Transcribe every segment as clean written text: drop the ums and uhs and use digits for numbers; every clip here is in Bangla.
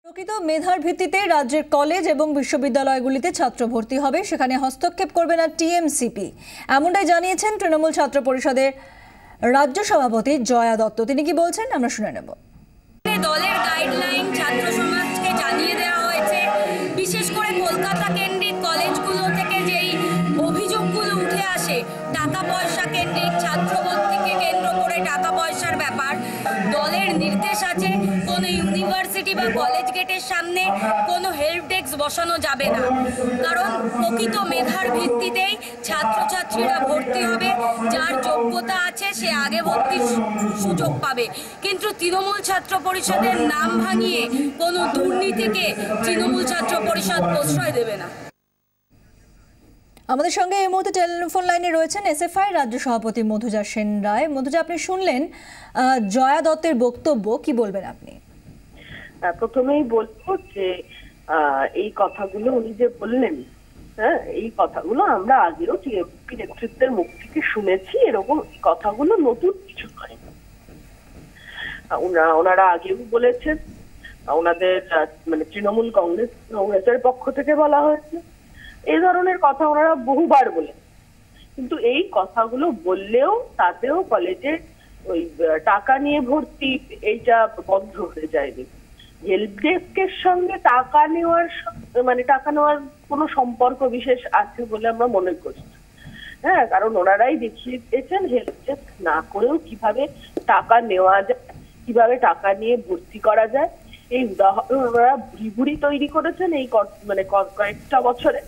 প্রকৃত মেধার ভিত্তিতে রাজ্যের কলেজ এবং বিশ্ববিদ্যালয়গুলিতে ছাত্র ভর্তি হবে, সেখানে হস্তক্ষেপ করবে না টিএমসিপি। এমনটাই জানিয়েছেন তৃণমূল ছাত্র পরিষদের রাজ্য সভাপতি জয়া দত্ত। তিনি কি বলছেন আমরা শুনে নেব। দলের গাইডলাইন ছাত্র সমাজকে জানিয়ে দেওয়া হয়েছে। বিশেষ করে কলকাতা কেন্দ্রিক কলেজগুলো থেকে যেই অভিযোগগুলো উঠে আসে, টাকা পয়সা কেন্দ্রিক ছাত্র ভর্তিকে কেন্দ্র করে টাকা পয়সার ব্যাপার, দলের নির্দেশ আছে কোনো ইউনিভার্সিটি বা কলেজ গেটের সামনে কোনো হেল্প ডেস্ক বসানো যাবে না। কারণ প্রকৃত মেধার ভিত্তিতেই ছাত্রছাত্রীরা ভর্তি হবে, যার যোগ্যতা আছে সে আগে ভর্তির সুযোগ পাবে। কিন্তু তৃণমূল ছাত্র পরিষদের নাম ভাঙিয়ে কোনো দুর্নীতিকে তৃণমূল ছাত্র পরিষদ প্রশ্রয় দেবে না। আমাদের সঙ্গে এই মুহূর্তে টেলিফোন লাইনে রয়েছেন এসএফআই রাজ্য সভাপতি মধুজা সেন রায়। মধুজা, আপনি শুনলেন জয়া দত্তের বক্তব্য, কি বলবেন আপনি? প্রথমেই বলবো যে এই কথাগুলো উনি যে বললেন, হ্যাঁ, এই কথাগুলো আমরা আগেও টিএমসি নেতৃত্বের মুখ থেকে শুনেছি। এরকম কথাগুলো নতুন কিছু নয়। ওনারা আগেও বলেছেন, ওনাদের মানে তৃণমূল কংগ্রেসের পক্ষ থেকে বলা হয়েছে, এই ধরনের কথা ওনারা বহুবার বলেন। কিন্তু এই কথাগুলো বললেও তাতেও কলেজে ওই টাকা নিয়ে ভর্তি এইটা বন্ধ হয়ে যায়নি। হেল্প ডেস্কের সঙ্গে টাকা নেওয়ার কোনো সম্পর্ক বিশেষ আছে বলে আমরা মনে করি। হ্যাঁ, কারণ ওনারাই দেখিয়ে দিয়েছেন হেল্প ডেস্ক না করেও কিভাবে টাকা নেওয়া যায়, কিভাবে টাকা নিয়ে ভর্তি করা যায়। এই উদাহরণ ওনারা ভুরি তৈরি করেছেন এই কয়েকটা বছরে।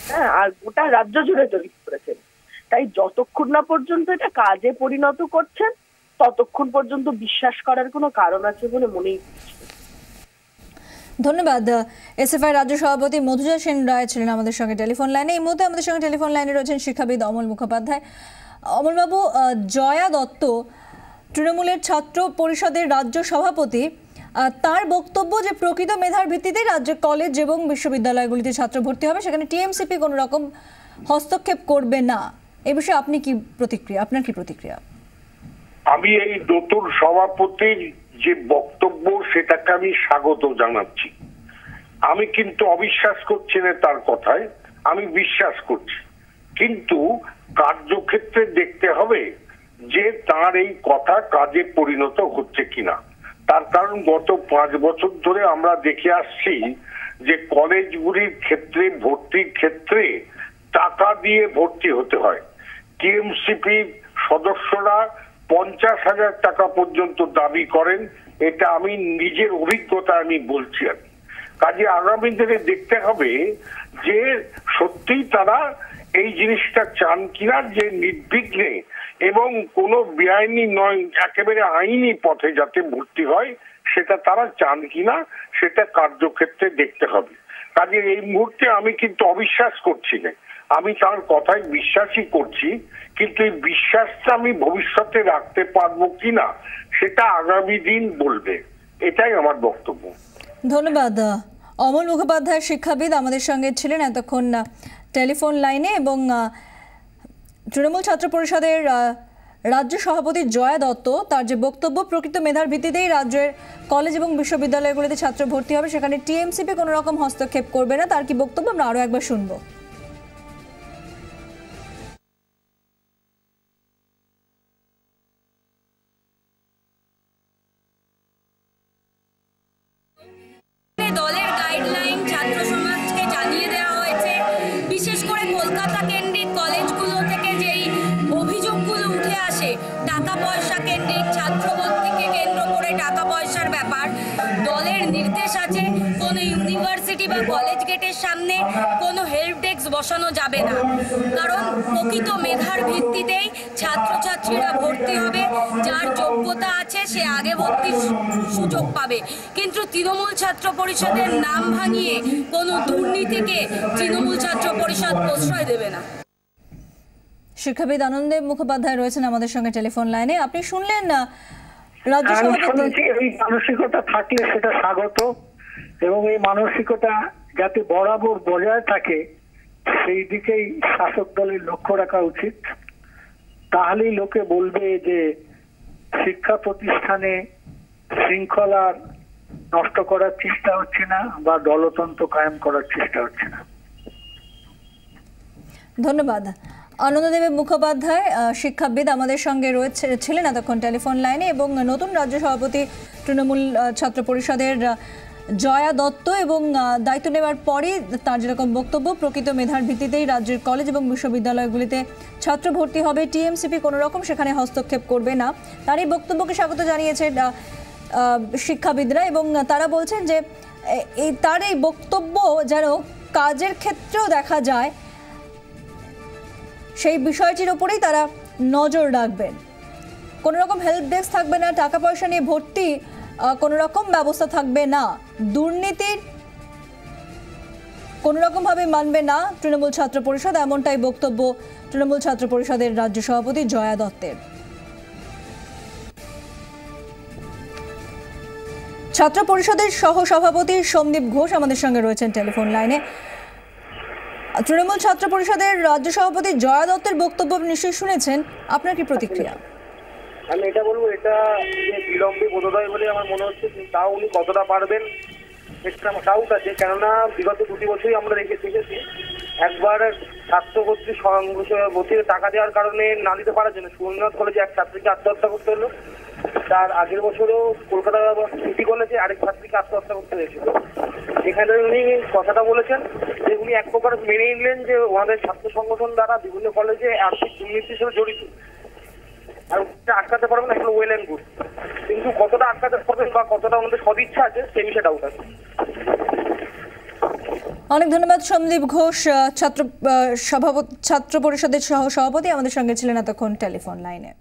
হ্যাঁ, আর গোটা রাজ্য জুড়ে তৈরি করেছেন। তাই যতক্ষণ না পর্যন্ত এটা কাজে পরিণত করছেন, ততক্ষণ পর্যন্ত বিশ্বাস করার কোনো কারণ আছে বলে মনেই হচ্ছে। ধন্যবাদ। এসএফআই রাজ্য সভাপতি মধুজা সেন রায় ছিলেন আমাদের সঙ্গে টেলিফোন লাইনে। এই মুহূর্তে আমাদের সঙ্গে টেলিফোন লাইনে রয়েছেন শিক্ষাবিদ অমল মুখোপাধ্যায়। অমলবাবু, জয়া দত্ত তৃণমূলের ছাত্র পরিষদের রাজ্য সভাপতি, তার বক্তব্য যে প্রকৃত মেধার ভিত্তিতে রাজ্যের কলেজ এবং বিশ্ববিদ্যালয়গুলিতে ছাত্র ভর্তি হবে, সেখানে টিএমসিপি কোনো রকম হস্তক্ষেপ করবে না। এই বিষয়ে আপনার কি প্রতিক্রিয়া? আমি এই নতুন সভাপতির যে বক্তব্য সেটাকে আমি স্বাগত জানাচ্ছি। আমি কিন্তু অবিশ্বাস করছি না তার কথায়, আমি বিশ্বাস করছি। কিন্তু কার্যক্ষেত্রে দেখতে হবে যে তার এই কথা কাজে পরিণত হচ্ছে কিনা। তার কারণ গত 5 বছর ধরে আমরা দেখে আসছি যে কলেজগুলির ক্ষেত্রে ভর্তির ক্ষেত্রে টাকা দিয়ে ভর্তি হতে হয়। টিএমসিপির সদস্যরা 50,000 টাকা পর্যন্ত দাবি করেন। এটা আমি নিজের অভিজ্ঞতা আমি বলছি। কাজে আগামী দিনে দেখতে হবে যে সত্যিই তারা এই জিনিসটা চান কিনা, যে নির্বিঘ্নে এবং কোনো বেআইনি নয়, একেবারে আইনি পথে যাতে ভর্তি হয়, সেটা তারা চান কিনা সেটা কার্যক্ষেত্রে দেখতে হবে। কাজে এই মুহূর্তে আমি কিন্তু অবিশ্বাস করছি না, আমি তার কথায় বিশ্বাসই করছি। কিন্তু এই বিশ্বাসটা আমি ভবিষ্যতে রাখতে পারবো কিনা সেটা আগামী দিন বলবে। এটাই আমার বক্তব্য। ধন্যবাদ। অমল মুখোপাধ্যায় শিক্ষাবিদ আমাদের সঙ্গে ছিলেন এতক্ষণ টেলিফোন লাইনে। এবং তৃণমূল ছাত্র পরিষদের রাজ্য সভাপতি জয়া দত্ত, তার যে বক্তব্য প্রকৃত মেধার ভিত্তিতেই রাজ্যের কলেজ এবং বিশ্ববিদ্যালয়গুলিতে ছাত্র ভর্তি হবে, সেখানে টিএমসিপি কোনো রকম হস্তক্ষেপ করবে না, তার কি বক্তব্য আমরা আরো একবার শুনবো। দলের গাইডলাইন ছাত্র সমাজকে জানিয়ে দেওয়া হয়েছে। বিশেষ করে কলকাতা কেন্দ্রিক কলেজগুলো থেকে যেই অভিযোগগুলো উঠে আসে, টাকা পয়সা কেন্দ্রিক ছাত্র ভর্তিকে কেন্দ্র করে টাকা পয়সার ব্যাপার, দলের নির্দেশ আছে কোনো ইউনিভার্সিটি বা কলেজ গেটের সামনে কোনো হেল্প ডেস্ক বসানো যাবে না। কারণ প্রকৃত মেধার ভিত্তিতেই ছাত্রছাত্রীরা ভর্তি হবে, যার যোগ্যতা আছে সে আগে ভর্তির সুযোগ পাবে। কিন্তু তৃণমূল ছাত্র পরিষদের নাম ভাঙিয়ে কোনো দুর্নীতিকে তৃণমূল ছাত্র পরিষদ প্রশ্রয় দেবে না। শিক্ষাবিদ আনন্দে মুখোপাধ্যায় রয়েছেন আমাদের সঙ্গে টেলিফোন লাইনে। আপনি শুনলেন রাজ্য সভাপতি। এই মানসিকতা থাকলে সেটা স্বাগত, এবং এই মানসিকতা যাতে বরাবর বজায় থাকে সেই দিকেই শাসক দলের লক্ষ্য রাখা উচিত। তাহলেই লোকে বলবে যে শিক্ষা প্রতিষ্ঠানে শৃঙ্খলার নষ্ট করার চেষ্টা হচ্ছে না বা দলতন্ত্র কায়েম করার চেষ্টা হচ্ছে না। ধন্যবাদ। আনন্দদেব মুখোপাধ্যায় শিক্ষাবিদ আমাদের সঙ্গে ছিলেন এতক্ষণ টেলিফোন লাইনে, এবং নতুন রাজ্য সভাপতি তৃণমূল ছাত্র পরিষদের জয়া দত্ত, এবং দায়িত্ব নেওয়ার পরই তার যেরকম বক্তব্য, প্রকৃত মেধার ভিত্তিতেই রাজ্যের কলেজ এবং বিশ্ববিদ্যালয়গুলিতে ছাত্র ভর্তি হবে, টিএমসিপি কোনো রকম সেখানে হস্তক্ষেপ করবে না, তার এই বক্তব্যকে স্বাগত জানিয়েছে শিক্ষাবিদরা। এবং তারা বলছেন যে তার এই বক্তব্য যেন কাজের ক্ষেত্রেও দেখা যায়, সেই বিষয়টির ওপরেই তারা নজর রাখবেন। কোনো রকম হেল্প ডেস্ক থাকবে না, টাকা পয়সা নিয়ে ভর্তি কোনো রকম ব্যবস্থা থাকবে না, দুর্নীতির কোনো রকমভাবে মানবে না তৃণমূল ছাত্র পরিষদ, এমনটাই বক্তব্য তৃণমূল ছাত্র পরিষদের রাজ্য সভাপতি জয়া দত্তের। ছাত্র পরিষদের সহ সভাপতি সন্দীপ ঘোষ আমাদের সঙ্গে রয়েছেন টেলিফোন লাইনে। তৃণমূল ছাত্র পরিষদের রাজ্য সভাপতি জয়া দত্তের বক্তব্য নিশ্চয়ই শুনেছেন, আপনার কি প্রতিক্রিয়া? আমি এটা বলবো, এটা যে বিলম্বে বোধোদয় বলে আমার মনে হচ্ছে, তাও উনি কতটা পারবেন সেটা আমার ডাউট আছে। কেননা বিগত 2 বছরই আমরা দেখেছি একবার ছাত্রগোষ্ঠী ভর্তিতে টাকা দেওয়ার কারণে না দিতে পারার জন্য সুরেন্দ্রনাথ কলেজে এক ছাত্রীকে আত্মহত্যা করতে হলো। তার আগের বছরও কলকাতা সিটি কলেজে আরেক ছাত্রীকে আত্মহত্যা করতে হয়েছিল। এখানে উনি কথাটা বলেছেন যে উনি এক প্রকার মেনে নিলেন যে ওনাদের ছাত্র সংগঠন দ্বারা বিভিন্ন কলেজে আর্থিক দুর্নীতির সাথে জড়িত, আর আটকাতে পারবেন না, এগুলো ওয়েল অ্যান্ড গুড, কিন্তু কতটা আটকাতে পারবেন বা কতটা আমাদের সদিচ্ছা আছে সেই বিষয়ে ডাউট আছে। অনেক ধন্যবাদ সন্দীপ ঘোষ, ছাত্র পরিষদের সহ সভাপতি আমাদের সঙ্গে ছিলেন এতক্ষণ টেলিফোন লাইনে।